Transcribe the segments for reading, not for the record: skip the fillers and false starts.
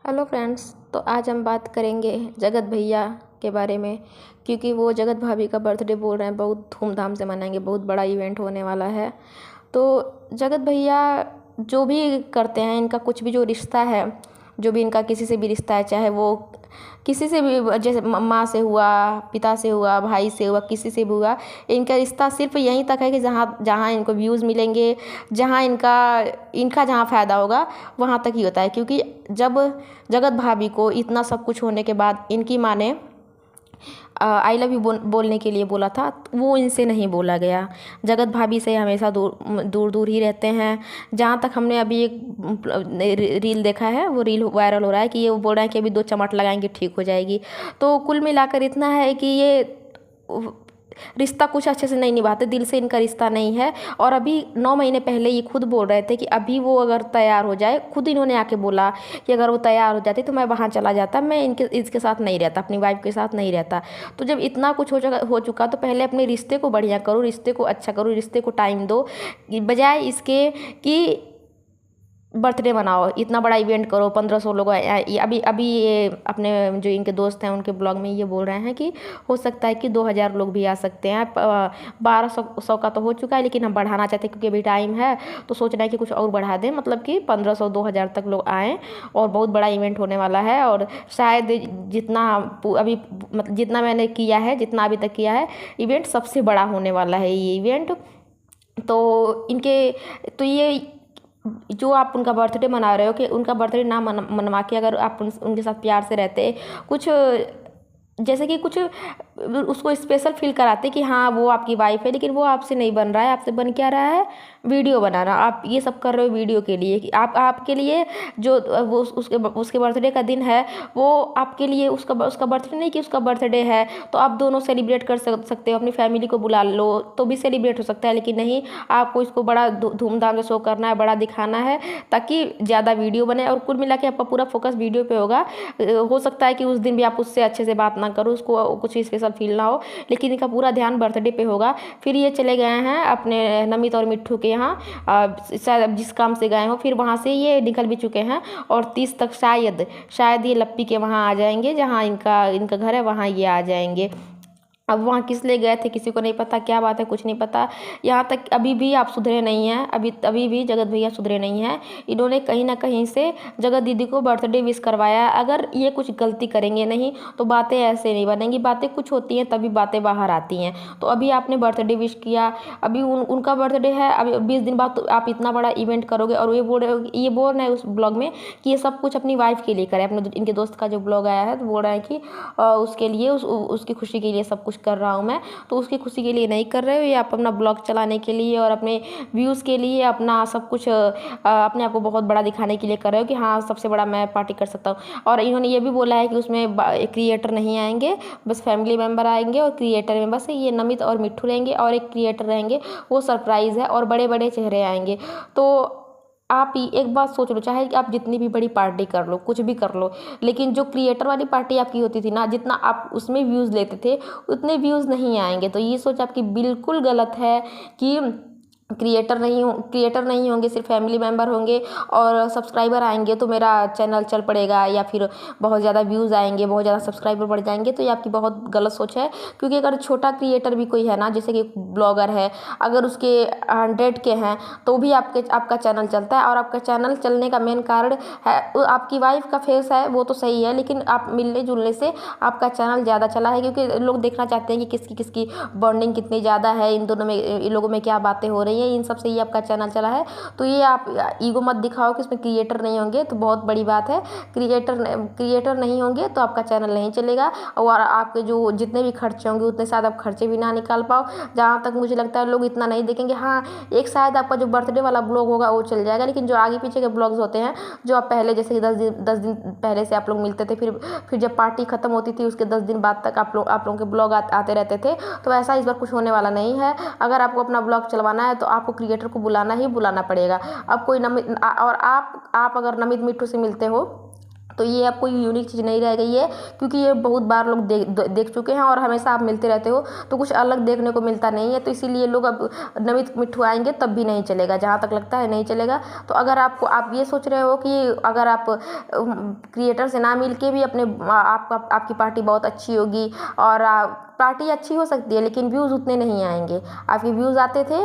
Hello friends. तो आज हम बात करेंगे जगत भैया के बारे में, क्योंकि वो जगत भाभी का बर्थडे बोल रहे हैं, बहुत धूमधाम से मनाएंगे, बहुत बड़ा इवेंट होने वाला है। तो जगत भैया जो भी करते हैं, इनका कुछ भी जो रिश्ता है, जो भी इनका किसी से भी रिश्ता है, चाहे वो किसी से भी, जैसे माँ से हुआ, पिता से हुआ, भाई से हुआ, किसी से भी हुआ, इनका रिश्ता सिर्फ यहीं तक है कि जहाँ जहाँ इनको व्यूज़ मिलेंगे, जहाँ इनका इनका जहाँ फ़ायदा होगा वहाँ तक ही होता है। क्योंकि जब जगत भाभी को इतना सब कुछ होने के बाद इनकी माँ ने आई लव यू बोलने के लिए बोला था, वो इनसे नहीं बोला गया। जगत भाभी से हमेशा दूर दूर दूर ही रहते हैं। जहाँ तक हमने अभी एक रील देखा है, वो रील वायरल हो रहा है कि ये वो बोल रहे हैं कि अभी 2 चमाट लगाएंगे ठीक हो जाएगी। तो कुल मिलाकर इतना है कि ये रिश्ता कुछ अच्छे से नहीं निभाते, दिल से इनका रिश्ता नहीं है। और अभी 9 महीने पहले ये खुद बोल रहे थे कि अभी वो अगर तैयार हो जाए, खुद इन्होंने आके बोला कि अगर वो तैयार हो जाती तो मैं वहाँ चला जाता, मैं इसके साथ नहीं रहता, अपनी वाइफ के साथ नहीं रहता। तो जब इतना कुछ हो चुका तो पहले अपने रिश्ते को बढ़िया करो, रिश्ते को अच्छा करो, रिश्ते को टाइम दो, बजाय इसके कि बर्थडे मनाओ, इतना बड़ा इवेंट करो, 1500 लोग अभी अभी ये अपने जो इनके दोस्त हैं उनके ब्लॉग में ये बोल रहे हैं कि हो सकता है कि 2000 लोग भी आ सकते हैं। 1200 का तो हो चुका है, लेकिन हम बढ़ाना चाहते हैं क्योंकि अभी टाइम है, तो सोच रहे हैं कि कुछ और बढ़ा दें, मतलब कि 1500 2000 तक लोग आएँ। और बहुत बड़ा इवेंट होने वाला है। और शायद जितना अभी मतलब जितना मैंने किया है, जितना अभी तक किया है इवेंट, सबसे बड़ा होने वाला है ये इवेंट। तो इनके तो ये जो आप उनका बर्थडे मना रहे हो, कि उनका बर्थडे ना मनवा के अगर आप उनके साथ प्यार से रहते, कुछ जैसे कि कुछ उसको स्पेशल फील कराते कि हाँ वो आपकी वाइफ है, लेकिन वो आपसे नहीं बन रहा है। आपसे बन क्या रहा है? वीडियो बनाना। आप ये सब कर रहे हो वीडियो के लिए, कि आप आपके लिए जो वो उसके बर्थडे का दिन है, वो आपके लिए उसका बर्थडे नहीं कि उसका बर्थडे है तो आप दोनों सेलिब्रेट कर सकते हो, अपनी फैमिली को बुला लो तो भी सेलिब्रेट हो सकता है। लेकिन नहीं, आपको इसको बड़ा धूमधाम से शो करना है, बड़ा दिखाना है, ताकि ज़्यादा वीडियो बने। और कुल मिला के आपका पूरा फोकस वीडियो पे होगा। हो सकता है कि उस दिन भी आप उससे अच्छे से बात ना करो, उसको कुछ स्पेशल फील ना हो, लेकिन इनका पूरा ध्यान बर्थडे पे होगा। फिर ये चले गए हैं अपने नमित और मिट्ठू के यहाँ, शायद अब जिस काम से गए हो, फिर वहाँ से ये निकल भी चुके हैं। और 30 तक शायद ये लप्पी के वहाँ आ जाएंगे, जहाँ इनका घर है, वहाँ ये आ जाएंगे। अब वहाँ किस लिए गए थे किसी को नहीं पता, क्या बात है कुछ नहीं पता। यहाँ तक अभी भी आप सुधरे नहीं हैं, अभी भी जगत भैया सुधरे नहीं हैं। इन्होंने कहीं ना कहीं से जगत दीदी को बर्थडे विश करवाया। अगर ये कुछ गलती करेंगे नहीं तो बातें ऐसे नहीं बनेंगी। बातें कुछ होती हैं तभी बातें बाहर आती हैं। तो अभी आपने बर्थडे विश किया, अभी उनका बर्थडे है, अभी 20 दिन बाद तो आप इतना बड़ा इवेंट करोगे। और ये बोल रहे हैं उस ब्लॉग में कि ये सब कुछ अपनी वाइफ के लिए करें। अपने इनके दोस्त का जो ब्लॉग आया है तो बोल रहे हैं कि उसके लिए उसकी खुशी के लिए सब कुछ कर रहा हूँ मैं। तो उसकी खुशी के लिए नहीं कर रहे हो, ये आप अपना ब्लॉग चलाने के लिए और अपने व्यूज़ के लिए, अपना सब कुछ अपने आप को बहुत बड़ा दिखाने के लिए कर रहे हो कि हाँ सबसे बड़ा मैं पार्टी कर सकता हूँ। और इन्होंने ये भी बोला है कि उसमें क्रिएटर नहीं आएंगे, बस फैमिली मेम्बर आएंगे। और क्रिएटर में बस ये नमित और मिट्ठू रहेंगे और एक क्रिएटर रहेंगे, वो सरप्राइज़ है। और बड़े बड़े चेहरे आएंगे। तो आप ही एक बात सोच लो, चाहे आप जितनी भी बड़ी पार्टी कर लो, कुछ भी कर लो, लेकिन जो क्रिएटर वाली पार्टी आपकी होती थी ना, जितना आप उसमें व्यूज़ लेते थे उतने व्यूज़ नहीं आएंगे। तो ये सोच आपकी बिल्कुल गलत है कि क्रिएटर नहीं होंगे, सिर्फ फैमिली मेम्बर होंगे और सब्सक्राइबर आएंगे तो मेरा चैनल चल पड़ेगा, या फिर बहुत ज़्यादा व्यूज़ आएंगे, बहुत ज़्यादा सब्सक्राइबर बढ़ जाएंगे। तो ये आपकी बहुत गलत सोच है। क्योंकि अगर छोटा क्रिएटर भी कोई है ना, जैसे कि ब्लॉगर है, अगर उसके 100 के हैं तो भी आपका चैनल चलता है। और आपका चैनल चलने का मेन कारण है आपकी वाइफ का फेस है, वो तो सही है, लेकिन आप मिलने जुलने से आपका चैनल ज़्यादा चला है। क्योंकि लोग देखना चाहते हैं कि किसकी बॉन्डिंग कितनी ज़्यादा है, इन दोनों में, इन लोगों में क्या बातें हो रही है, इन सब से ही आपका चैनल चला है। तो ये आप ईगो मत दिखाओ कि इसमें क्रिएटर नहीं होंगे, तो बहुत बड़ी बात है। क्रिएटर नहीं होंगे तो आपका चैनल नहीं चलेगा। और आपके जो जितने भी खर्चे होंगे उतने शायद आप खर्चे भी ना निकाल पाओ। जहाँ तक मुझे लगता है लोग इतना नहीं देखेंगे। हाँ, एक शायद आपका जो बर्थडे वाला ब्लॉग होगा वो चल जाएगा, लेकिन जो आगे पीछे के ब्लॉग्स होते हैं, जो आप पहले जैसे कि 10 दिन पहले से आप लोग मिलते थे, फिर जब पार्टी खत्म होती थी उसके 10 दिन बाद तक आप लोगों के ब्लॉग आते रहते थे। तो ऐसा इस बार कुछ होने वाला नहीं है। अगर आपको अपना ब्लॉग चलवाना है तो आपको क्रिएटर को बुलाना ही बुलाना पड़ेगा। अब कोई नमित और आप अगर नमित मिट्ठू से मिलते हो तो ये अब कोई यूनिक चीज़ नहीं रह गई है, क्योंकि ये बहुत बार लोग देख चुके हैं और हमेशा आप मिलते रहते हो, तो कुछ अलग देखने को मिलता नहीं है। तो इसीलिए लोग अब नमित मिट्ठू आएंगे तब भी नहीं चलेगा, जहाँ तक लगता है नहीं चलेगा। तो अगर आप ये सोच रहे हो कि अगर आप क्रिएटर से ना मिल के भी अपने आपकी पार्टी बहुत अच्छी होगी, और पार्टी अच्छी हो सकती है लेकिन व्यूज़ उतने नहीं आएंगे। आपके व्यूज़ आते थे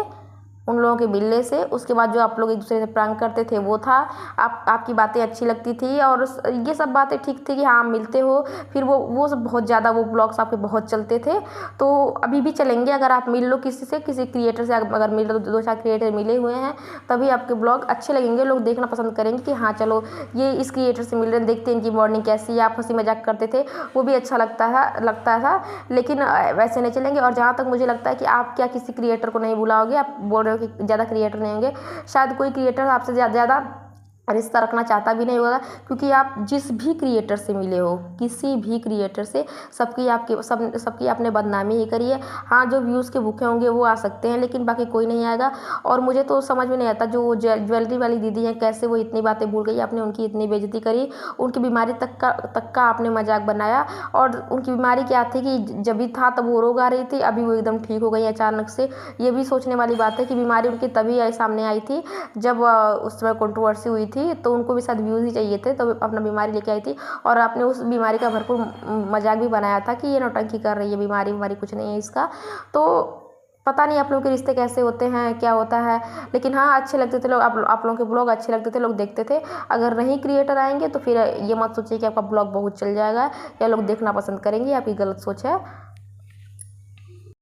उन लोगों के मिलने से, उसके बाद जो आप लोग एक दूसरे से प्रांक करते थे वो था, आपकी बातें अच्छी लगती थी, और ये सब बातें ठीक थी कि हाँ मिलते हो, फिर वो सब बहुत ज़्यादा वो ब्लॉग्स आपके बहुत चलते थे। तो अभी भी चलेंगे, अगर आप मिल लो किसी से, किसी क्रिएटर से अगर मिल लो, 2-4 क्रिएटर मिले हुए हैं, तभी आपके ब्लॉग अच्छे लगेंगे, लोग देखना पसंद करेंगे कि हाँ चलो ये इस क्रिएटर से मिल रहे हैं, देखते हैं इनकी मॉर्निंग कैसी है। आप हंसी मजाक करते थे वो भी अच्छा लगता था, लेकिन वैसे नहीं चलेंगे। और जहाँ तक मुझे लगता है कि आप क्या किसी क्रिएटर को नहीं बुलाओगे, आप बोल रहे हो कि ज़्यादा क्रिएटर नहीं होंगे, शायद कोई क्रिएटर आपसे ज़्यादा रिश्ता रखना चाहता भी नहीं होगा, क्योंकि आप जिस भी क्रिएटर से मिले हो, किसी भी क्रिएटर से, सबकी आपने बदनामी ही करी है। हाँ जो व्यूज़ के भूखे होंगे वो आ सकते हैं, लेकिन बाकी कोई नहीं आएगा। और मुझे तो समझ में नहीं आता जो ज्वेलरी वाली दीदी है, कैसे वो इतनी बातें भूल गई, आपने उनकी इतनी बेइज्जती करी, उनकी बीमारी तक का आपने मजाक बनाया। और उनकी बीमारी क्या थी कि जब भी था तब वो रोग आ रही थी, अभी वो एकदम ठीक हो गई अचानक से। ये भी सोचने वाली बात है कि बीमारी उनकी तभी सामने आई थी जब उस समय कंट्रोवर्सी हुई थी, तो उनको भी शायद व्यूज़ ही चाहिए थे, तो अपना बीमारी लेके आई थी। और आपने उस बीमारी का भरपूर मजाक भी बनाया था कि ये नौटंकी कर रही है, बीमारी कुछ नहीं है इसका। तो पता नहीं आप लोगों के रिश्ते कैसे होते हैं, क्या होता है, लेकिन हाँ अच्छे लगते थे लोग, आप लोगों के ब्लॉग अच्छे लगते थे, लोग देखते थे। अगर नहीं क्रिएटर आएंगे तो फिर ये मत सोचिए कि आपका ब्लॉग बहुत चल जाएगा या लोग देखना पसंद करेंगे, आपकी गलत सोच है।